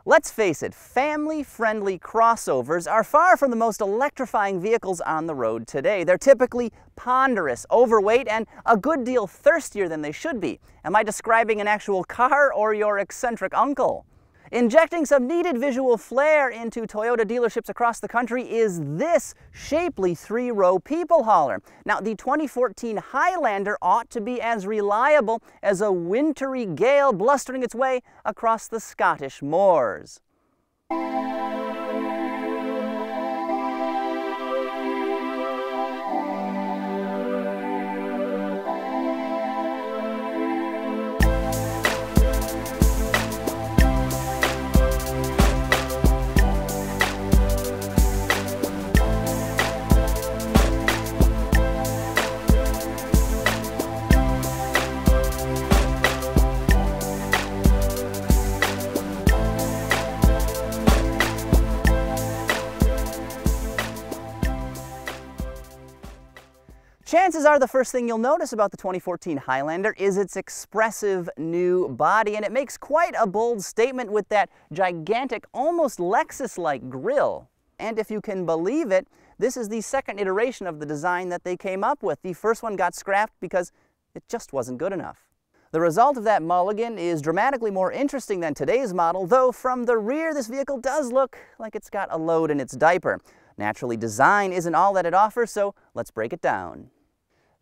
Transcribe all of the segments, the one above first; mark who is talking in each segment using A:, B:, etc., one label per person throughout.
A: Let's face it, family-friendly crossovers are far from the most electrifying vehicles on the road today. They're typically ponderous, overweight, and a good deal thirstier than they should be. Am I describing an actual car or your eccentric uncle? Injecting some needed visual flair into Toyota dealerships across the country is this shapely three-row people hauler. Now, the 2014 Highlander ought to be as reliable as a wintry gale blustering its way across the Scottish moors. Chances are the first thing you'll notice about the 2014 Highlander is its expressive new body, and it makes quite a bold statement with that gigantic, almost Lexus-like grille. And if you can believe it, this is the second iteration of the design that they came up with. The first one got scrapped because it just wasn't good enough. The result of that mulligan is dramatically more interesting than today's model, though from the rear this vehicle does look like it's got a load in its diaper. Naturally, design isn't all that it offers, so let's break it down.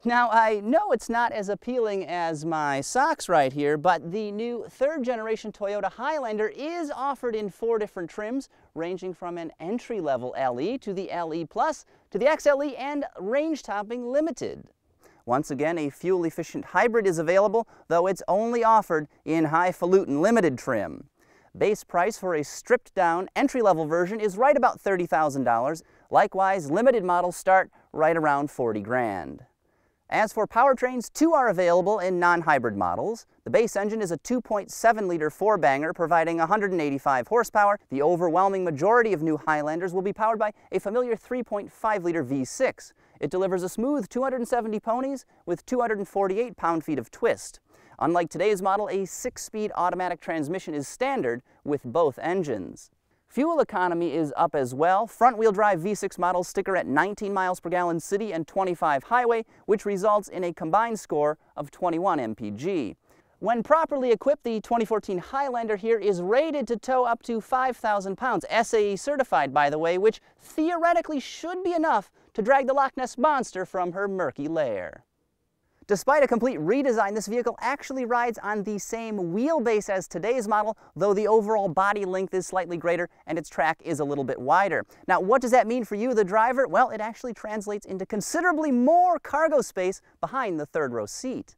A: Now, I know it's not as appealing as my socks right here, but the new third-generation Toyota Highlander is offered in 4 different trims, ranging from an entry-level LE to the LE Plus to the XLE and range-topping Limited. Once again, a fuel-efficient hybrid is available, though it's only offered in highfalutin Limited trim. Base price for a stripped-down entry-level version is right about $30,000. Likewise, Limited models start right around $40 grand. As for powertrains, 2 are available in non-hybrid models. The base engine is a 2.7-liter 4-banger providing 185 horsepower. The overwhelming majority of new Highlanders will be powered by a familiar 3.5-liter V6. It delivers a smooth 270 ponies with 248 pound-feet of twist. Unlike today's model, a 6-speed automatic transmission is standard with both engines. Fuel economy is up as well. Front-wheel drive V6 models sticker at 19 miles per gallon city and 25 highway, which results in a combined score of 21 mpg. When properly equipped, the 2014 Highlander here is rated to tow up to 5,000 pounds, SAE certified by the way, which theoretically should be enough to drag the Loch Ness Monster from her murky lair. Despite a complete redesign, this vehicle actually rides on the same wheelbase as today's model, though the overall body length is slightly greater and its track is a little bit wider. Now, what does that mean for you, the driver? Well, it actually translates into considerably more cargo space behind the third-row seat.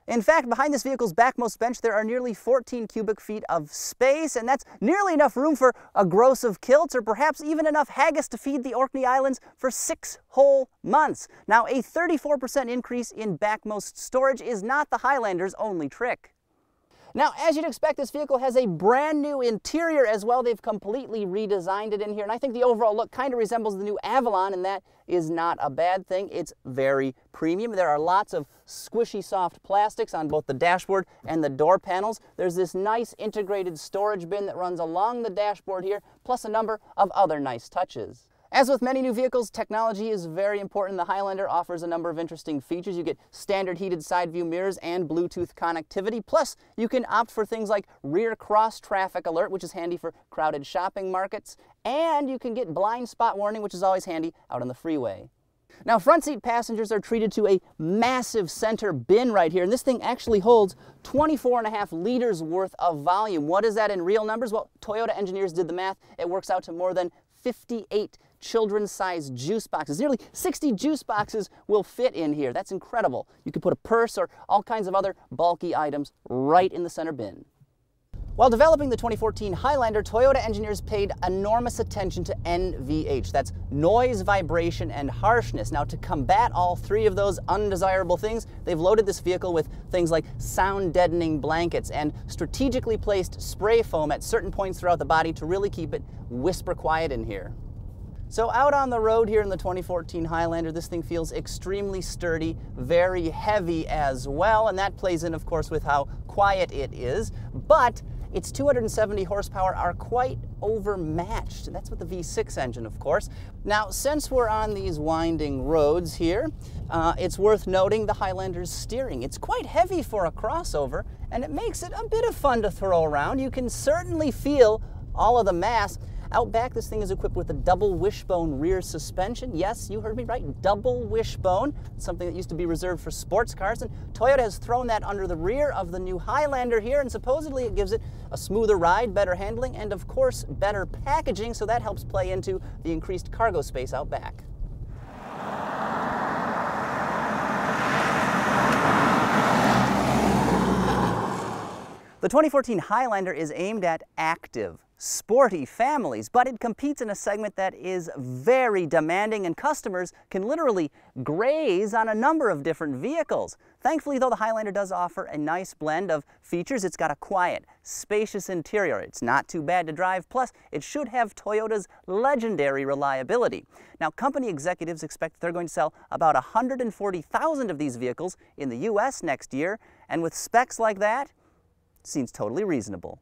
A: In fact, behind this vehicle's backmost bench, there are nearly 14 cubic feet of space, and that's nearly enough room for a gross of kilts, or perhaps even enough haggis to feed the Orkney Islands for 6 whole months. Now, a 34% increase in backmost storage is not the Highlander's only trick. Now, as you'd expect, this vehicle has a brand new interior as well. They've completely redesigned it in here, and I think the overall look kind of resembles the new Avalon, and that is not a bad thing. It's very premium. There are lots of squishy soft plastics on both the dashboard and the door panels. There's this nice integrated storage bin that runs along the dashboard here, plus a number of other nice touches. As with many new vehicles, technology is very important. The Highlander offers a number of interesting features. You get standard heated side view mirrors and Bluetooth connectivity. Plus, you can opt for things like rear cross traffic alert, which is handy for crowded shopping markets. And you can get blind spot warning, which is always handy out on the freeway. Now, front seat passengers are treated to a massive center bin right here, and this thing actually holds 24.5 liters worth of volume. What is that in real numbers? Well, Toyota engineers did the math. It works out to more than 58 children's-sized juice boxes. Nearly 60 juice boxes will fit in here. That's incredible. You could put a purse or all kinds of other bulky items right in the center bin. While developing the 2014 Highlander, Toyota engineers paid enormous attention to NVH. That's noise, vibration, and harshness. Now, to combat all 3 of those undesirable things, they've loaded this vehicle with things like sound-deadening blankets and strategically placed spray foam at certain points throughout the body to really keep it whisper quiet in here. So out on the road here in the 2014 Highlander, this thing feels extremely sturdy, very heavy as well, and that plays in, of course, with how quiet it is. But its 270 horsepower are quite overmatched. That's with the V6 engine, of course. Now, since we're on these winding roads here, it's worth noting the Highlander's steering. It's quite heavy for a crossover, and it makes it a bit of fun to throw around. You can certainly feel all of the mass. Out back, this thing is equipped with a double wishbone rear suspension. Yes, you heard me right, double wishbone, something that used to be reserved for sports cars, and Toyota has thrown that under the rear of the new Highlander here, and supposedly it gives it a smoother ride, better handling, and of course, better packaging, so that helps play into the increased cargo space out back. The 2014 Highlander is aimed at active, sporty families, but it competes in a segment that is very demanding, and customers can literally graze on a number of different vehicles. Thankfully, though, the Highlander does offer a nice blend of features. It's got a quiet, spacious interior. It's not too bad to drive, plus it should have Toyota's legendary reliability. Now, company executives expect they're going to sell about 140,000 of these vehicles in the US next year, and with specs like that, seems totally reasonable.